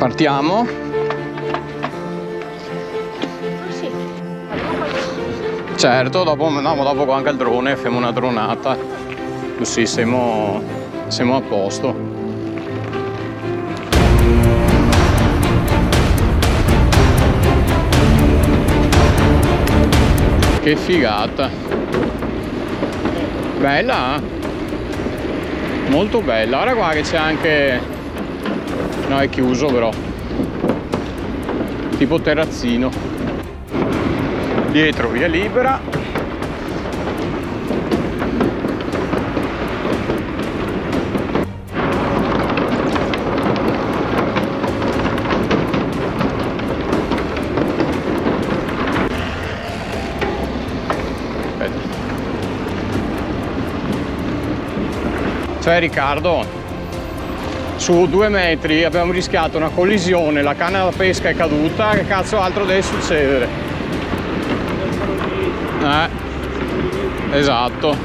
Partiamo? Sì. Certo, dopo andiamo dopo anche al drone, facciamo una dronata, così siamo a posto. Che figata! Bella, eh? Molto bella. Guarda qua che c'è anche... No, è chiuso però. Tipo terrazzino. Dietro via libera. Aspetta. Cioè Riccardo, su 2 metri abbiamo rischiato una collisione, la canna da pesca è caduta, che cazzo altro deve succedere? Esatto.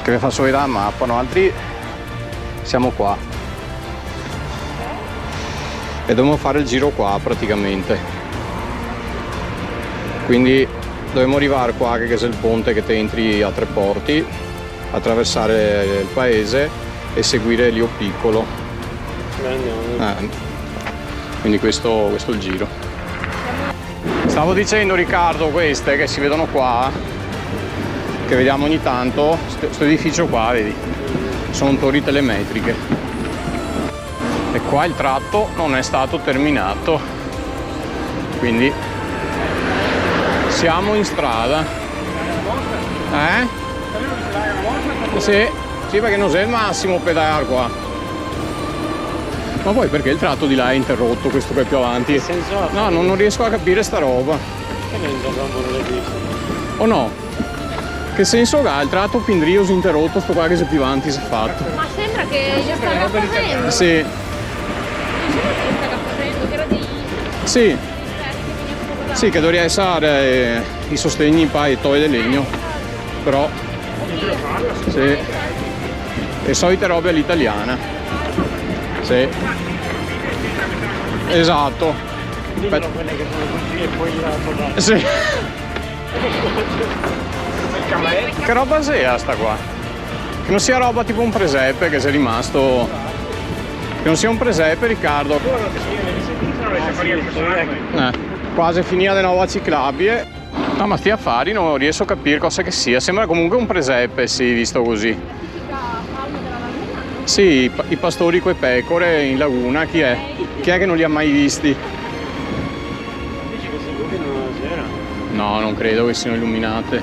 Che vi faccio vedere la mappa, no? Altri siamo qua. E dobbiamo fare il giro qua praticamente. Quindi dovremo arrivare qua che è il ponte che ti entri a Tre Porti, attraversare il paese e seguire Lio Piccolo. Quindi questo è il giro. Stavo dicendo Riccardo, queste che si vedono qua, che vediamo ogni tanto, questo edificio qua, vedi, sono torri telemetriche. E qua il tratto non è stato terminato, quindi siamo in strada. Sì, perché non è il massimo pedalare qua. Ma poi perché il tratto di là è interrotto, questo che è più avanti? No, non riesco a capire sta roba. O no? Che senso ha il tratto Pindrioso interrotto, sto qua che c'è più avanti si è fatto? Ma sembra che già sta facendo. Sì. Sì. Sì, che dovrebbe essere i sostegni poi e toie del legno. Però sì. Le solite robe all'italiana. Sì. Esatto. Quelle che sono così e poi la soldata. Sì. Che roba sia sta qua? Che non sia roba tipo un presepe che sei rimasto. Che non sia un presepe, Riccardo. Quasi finita di nuovo ciclabile. No, ma sti affari non riesco a capire cosa che sia. Sembra comunque un presepe, sì, visto così. Sì, i pastori coi pecore in laguna, chi è? Chi è che non li ha mai visti? Dici che si illuminano la sera? No, non credo che siano illuminate.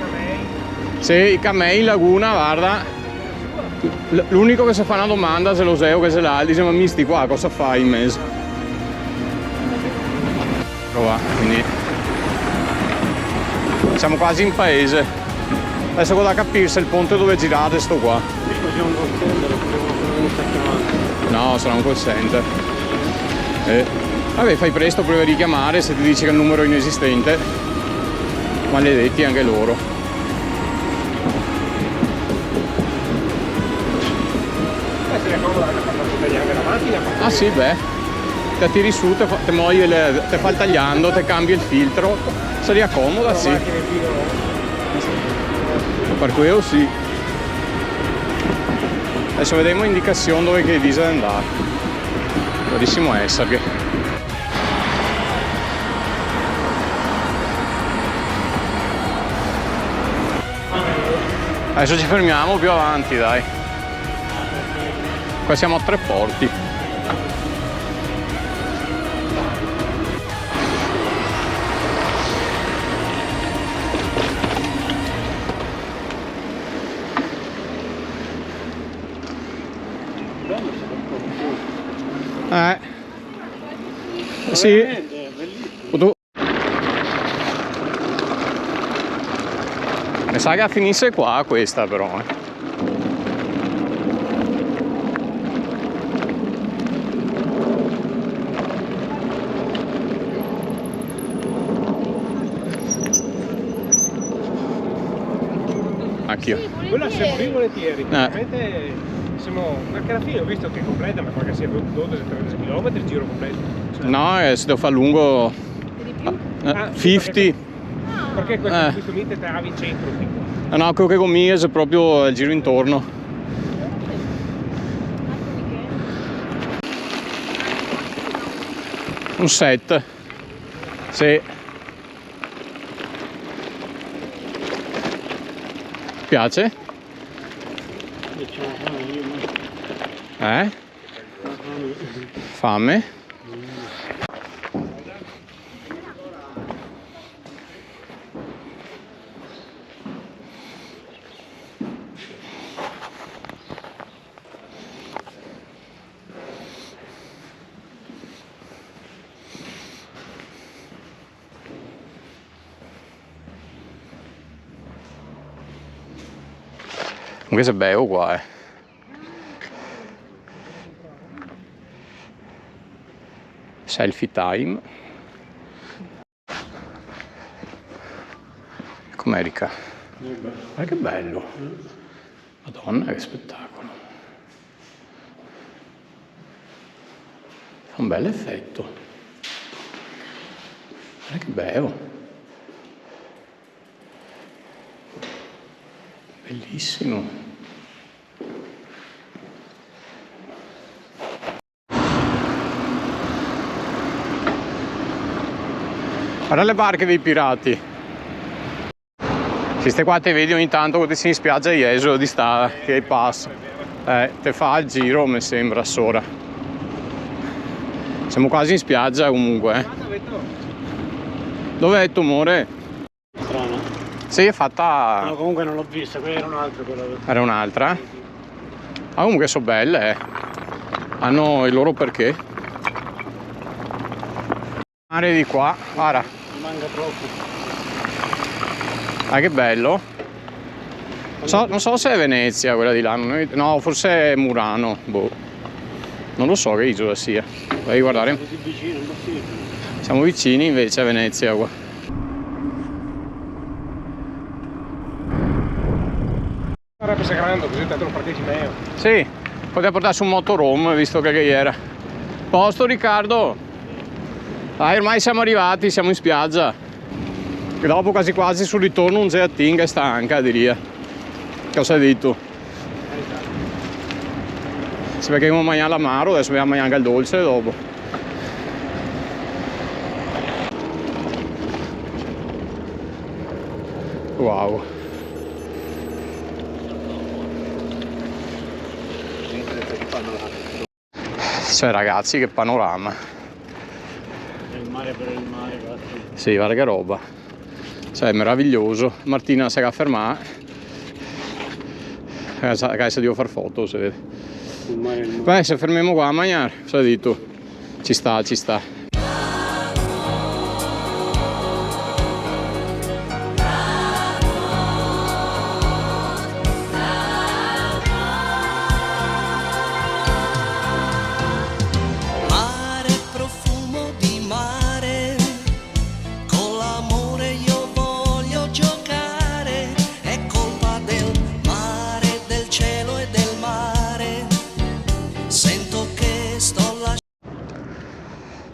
Sì, i camei in laguna, guarda. L'unico che si fa una domanda se lo seo che se l'ha, dice ma misti qua cosa fai in mezzo? Prova, quindi siamo quasi in paese. Adesso cosa da capire se il ponte dove girate sto qua. Così un call center oppure qualcuno mi sta chiamando. No, sarà un call center. Vabbè, fai presto, prova a richiamare se ti dice che il numero è inesistente. Maledetti anche loro. Ah sì, beh, ti attiri su, te fa il tagliando, te cambi il filtro, si riaccomoda, sì. Per quello sì. Adesso vediamo indicazione dove che dice di andare. Dovessimo essere. Adesso ci fermiamo più avanti, dai. Qua siamo a Tre Porti. Sì. Mi sa che finisse qua questa però. cacchio. Sì, Quella siamo lì volentieri. volentieri. Veramente siamo. Perché alla fine ho visto che è completa, ma che sia 12-13 km il giro completo. Cioè, No, si deve fare lungo Di più? 50. Perché questo mite travi in centro fin qua. No, quello che con me è proprio il giro intorno. Un set. Sì. Piace? Fame? Comunque se bevo qua, Selfie time. Com'erica? Ma che bello. Madonna, che spettacolo. Fa un bel effetto. Guarda che bello. Bellissimo. Guarda le barche dei pirati. Queste qua te vedi ogni tanto quando sei in spiaggia di Jesolo di sta che passa. Te fa il giro, mi sembra, sora. Siamo quasi in spiaggia comunque. Dov'è il tuo amore? Strana. Sì, è fatta. No, comunque non l'ho vista, quella era un'altra. Era un'altra? Ah, comunque sono belle, Hanno il loro perché. Mare di qua, guarda. Manca troppo. Ah, che bello. Non so se è Venezia quella di là, no, forse è Murano, boh. Non lo so che isola sia. Vai a guardare. Così vicino, impossibile. Siamo vicini invece a Venezia qua. Sarebbe sagrando, così tanto non partecipi meglio. Sì, poteva portarsi un motorhome visto che era. Posto Riccardo? Dai, ormai siamo arrivati, siamo in spiaggia. E dopo quasi quasi sul ritorno un geatinga è stanca, diria. Cosa hai detto? Se perché abbiamo mangiato l'amaro, adesso dobbiamo mangiare anche il dolce dopo. Wow. Cioè ragazzi, che panorama. Il mare per il mare, guarda. Sì, guarda che roba. Cioè, è meraviglioso. Martina si va a fermare. Adesso devo far foto, se vede. Il mare. Beh, se fermiamo qua a mangiare, cosa hai detto? Ci sta, ci sta.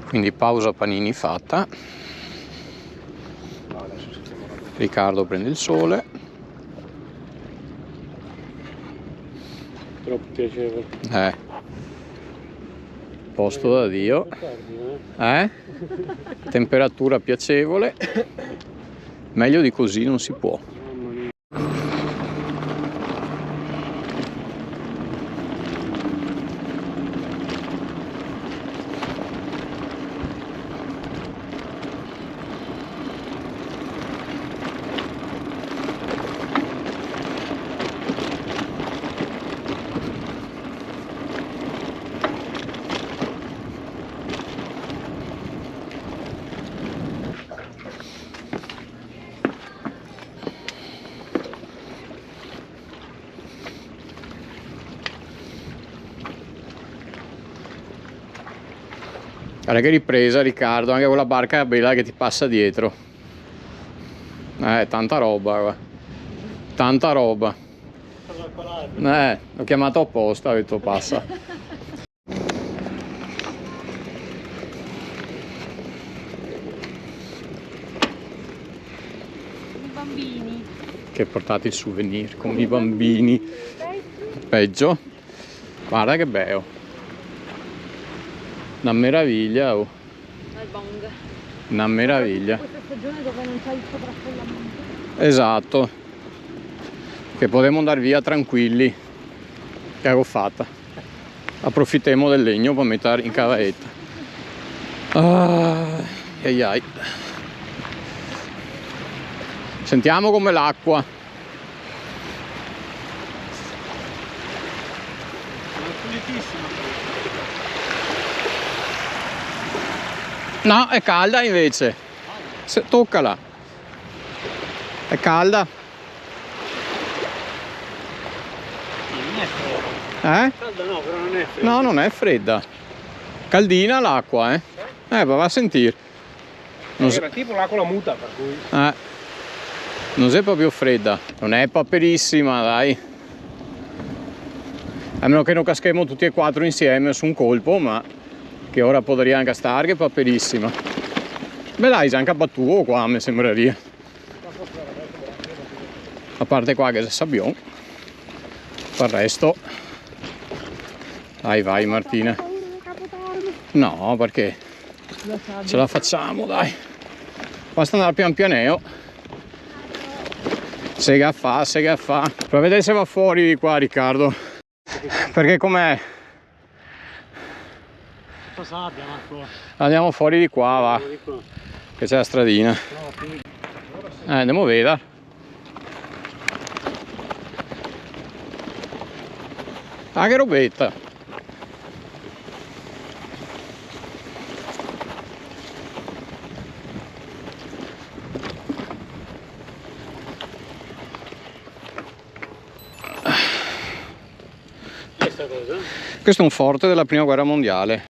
Quindi pausa panini fatta. Riccardo prende il sole. Troppo piacevole. Posto da Dio. Temperatura piacevole. Meglio di così non si può. Guarda che ripresa Riccardo, anche quella barca bella che ti passa dietro. Tanta roba, guarda. Tanta roba. L'ho chiamato apposta, ho detto passa. I bambini. Che portate il souvenir come i bambini. Peggio. Guarda che bello. Una meraviglia, oh. Al bong. Una meraviglia. Questa stagione dove non c'è il sovraffollamento. Esatto. Che potremo andare via tranquilli. Che avevo fatta. Approfittiamo del legno per mettere in cavetta. Ai ai. Sentiamo come l'acqua. No, è calda invece. Toccala. È calda. Non è fredda. Eh? Calda no, però non è fredda. No, non è fredda. Caldina l'acqua, eh? Va a sentire. Non Era tipo l'acqua muta, per cui... non è proprio fredda. Non è paperissima, dai. A meno che non caschiamo tutti e quattro insieme su un colpo, ma che ora potrebbe anche stare, che è paperissima. Beh dai, c'è anche abbattuto qua, mi sembrerebbe. A parte qua che c'è sabbione. Per il resto... Dai, vai Martina. No, perché ce la facciamo, dai. Basta andare pian pianeo. Sega fa. Però vedere se va fuori di qua, Riccardo. Perché com'è? Sabbia, Marco. Andiamo fuori di qua, va. Che c'è la stradina. Andiamo a vedere. Ah, che robetta. Questa cosa? Questo è un forte della prima guerra mondiale.